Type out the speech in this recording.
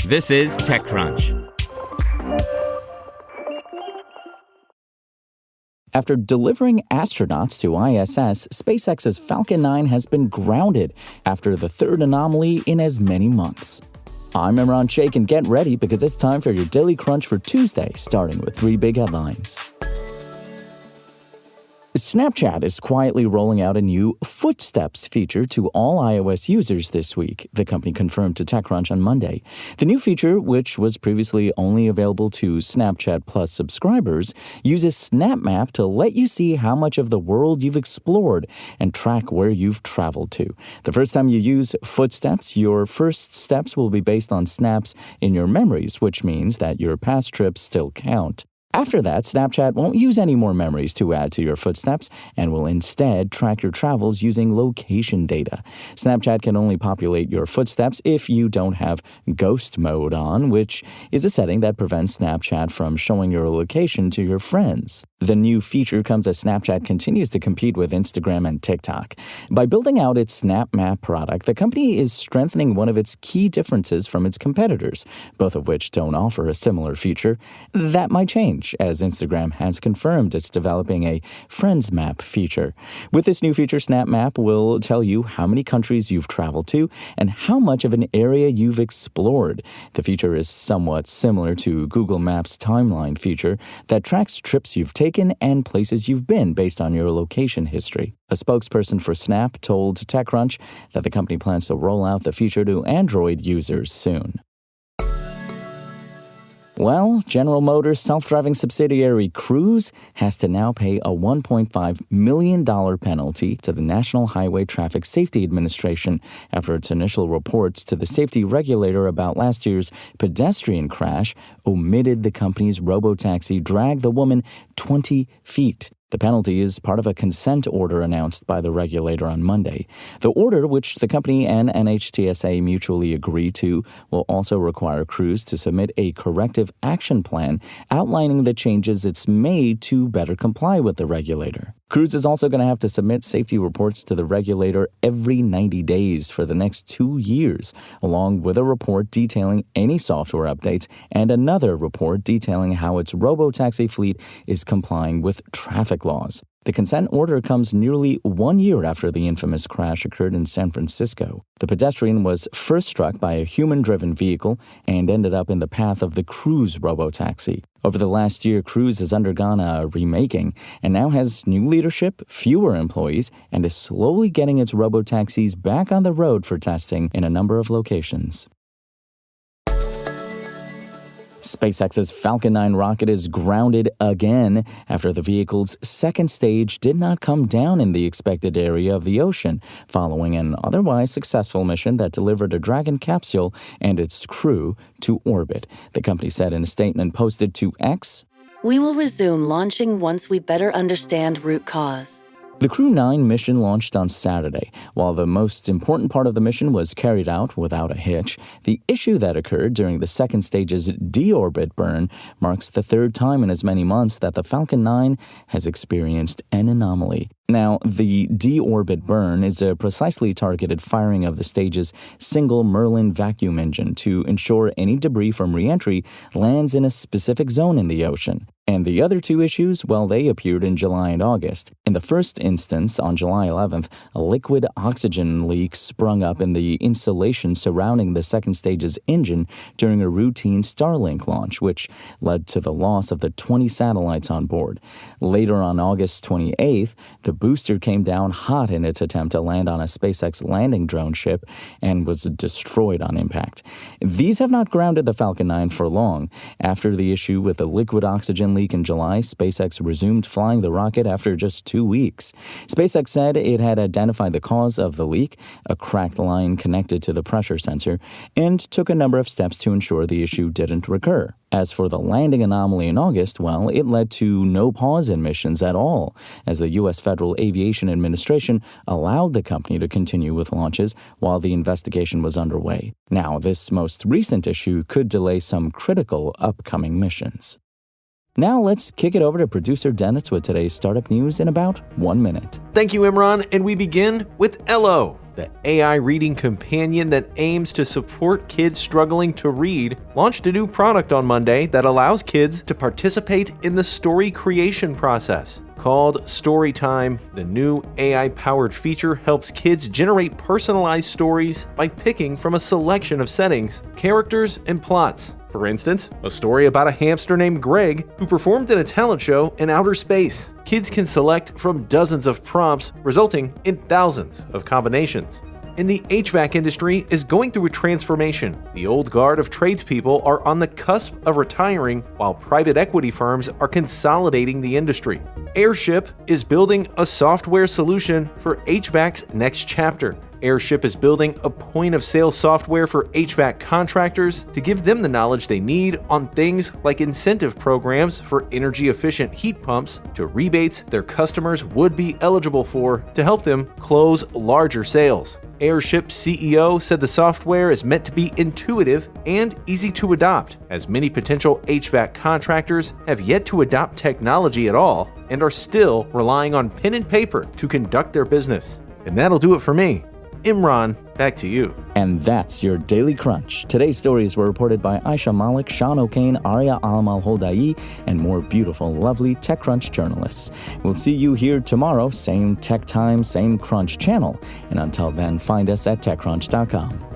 This is TechCrunch. After delivering astronauts to ISS, SpaceX's Falcon 9 has been grounded after the third anomaly in as many months. I'm Imran Sheikh, and get ready because it's time for your Daily Crunch for Tuesday, starting with 3 big headlines. Snapchat is quietly rolling out a new Footsteps feature to all iOS users this week, the company confirmed to TechCrunch on Monday. The new feature, which was previously only available to Snapchat Plus subscribers, uses Snap Map to let you see how much of the world you've explored and track where you've traveled to. The first time you use Footsteps, your first steps will be based on snaps in your memories, which means that your past trips still count. After that, Snapchat won't use any more memories to add to your footsteps and will instead track your travels using location data. Snapchat can only populate your footsteps if you don't have ghost mode on, which is a setting that prevents Snapchat from showing your location to your friends. The new feature comes as Snapchat continues to compete with Instagram and TikTok. By building out its Snap Map product, the company is strengthening one of its key differences from its competitors, both of which don't offer a similar feature. That might change, as Instagram has confirmed it's developing a Friends Map feature. With this new feature, Snap Map will tell you how many countries you've traveled to and how much of an area you've explored. The feature is somewhat similar to Google Maps' timeline feature that tracks trips you've taken and places you've been based on your location history. A spokesperson for Snap told TechCrunch that the company plans to roll out the feature to Android users soon. Well, General Motors' self-driving subsidiary Cruise has to now pay a $1.5 million penalty to the National Highway Traffic Safety Administration after its initial reports to the safety regulator about last year's pedestrian crash omitted the company's robotaxi dragged the woman 20 feet. The penalty is part of a consent order announced by the regulator on Monday. The order, which the company and NHTSA mutually agreed to, will also require Cruise to submit a corrective action plan outlining the changes it's made to better comply with the regulator. Cruise is also going to have to submit safety reports to the regulator every 90 days for the next 2 years, along with a report detailing any software updates and another report detailing how its robotaxi fleet is complying with traffic laws. The consent order comes nearly 1 year after the infamous crash occurred in San Francisco. The pedestrian was first struck by a human-driven vehicle and ended up in the path of the Cruise robotaxi. Over the last year, Cruise has undergone a remaking and now has new leadership, fewer employees, and is slowly getting its robotaxis back on the road for testing in a number of locations. SpaceX's Falcon 9 rocket is grounded again after the vehicle's second stage did not come down in the expected area of the ocean, following an otherwise successful mission that delivered a Dragon capsule and its crew to orbit. The company said in a statement posted to X, "We will resume launching once we better understand root cause." The Crew 9 mission launched on Saturday. While the most important part of the mission was carried out without a hitch, the issue that occurred during the second stage's deorbit burn marks the third time in as many months that the Falcon 9 has experienced an anomaly. Now, the deorbit burn is a precisely targeted firing of the stage's single Merlin vacuum engine to ensure any debris from re-entry lands in a specific zone in the ocean. And the other two issues, well, they appeared in July and August. In the first instance, on July 11th, a liquid oxygen leak sprung up in the insulation surrounding the second stage's engine during a routine Starlink launch, which led to the loss of the 20 satellites on board. Later on August 28th, the booster came down hot in its attempt to land on a SpaceX landing drone ship and was destroyed on impact. These have not grounded the Falcon 9 for long. After the issue with the liquid oxygen leak in July, SpaceX resumed flying the rocket after just 2 weeks. SpaceX said it had identified the cause of the leak, a cracked line connected to the pressure sensor, and took a number of steps to ensure the issue didn't recur. As for the landing anomaly in August, well, it led to no pause in missions at all, as the U.S. Federal Aviation Administration allowed the company to continue with launches while the investigation was underway. Now, this most recent issue could delay some critical upcoming missions. Now let's kick it over to producer Dennis with today's startup news in about 1 minute. Thank you, Imran, and we begin with Ello, the AI reading companion that aims to support kids struggling to read, launched a new product on Monday that allows kids to participate in the story creation process. Called Storytime, the new AI-powered feature helps kids generate personalized stories by picking from a selection of settings, characters, and plots. For instance, a story about a hamster named Greg who performed in a talent show in outer space. Kids can select from dozens of prompts, resulting in thousands of combinations. And the HVAC industry is going through a transformation. The old guard of tradespeople are on the cusp of retiring, while private equity firms are consolidating the industry. Airship is building a software solution for HVAC's next chapter. Airship is building a point-of-sale software for HVAC contractors to give them the knowledge they need on things like incentive programs for energy-efficient heat pumps to rebates their customers would be eligible for to help them close larger sales. Airship's CEO said the software is meant to be intuitive and easy to adopt, as many potential HVAC contractors have yet to adopt technology at all and are still relying on pen and paper to conduct their business. And that'll do it for me. Imran, back to you. And that's your Daily Crunch. Today's stories were reported by Aisha Malik, Sean O'Kane, Arya Al-Malhodai, and more beautiful, lovely TechCrunch journalists. We'll see you here tomorrow, same tech time, same Crunch channel. And until then, find us at TechCrunch.com.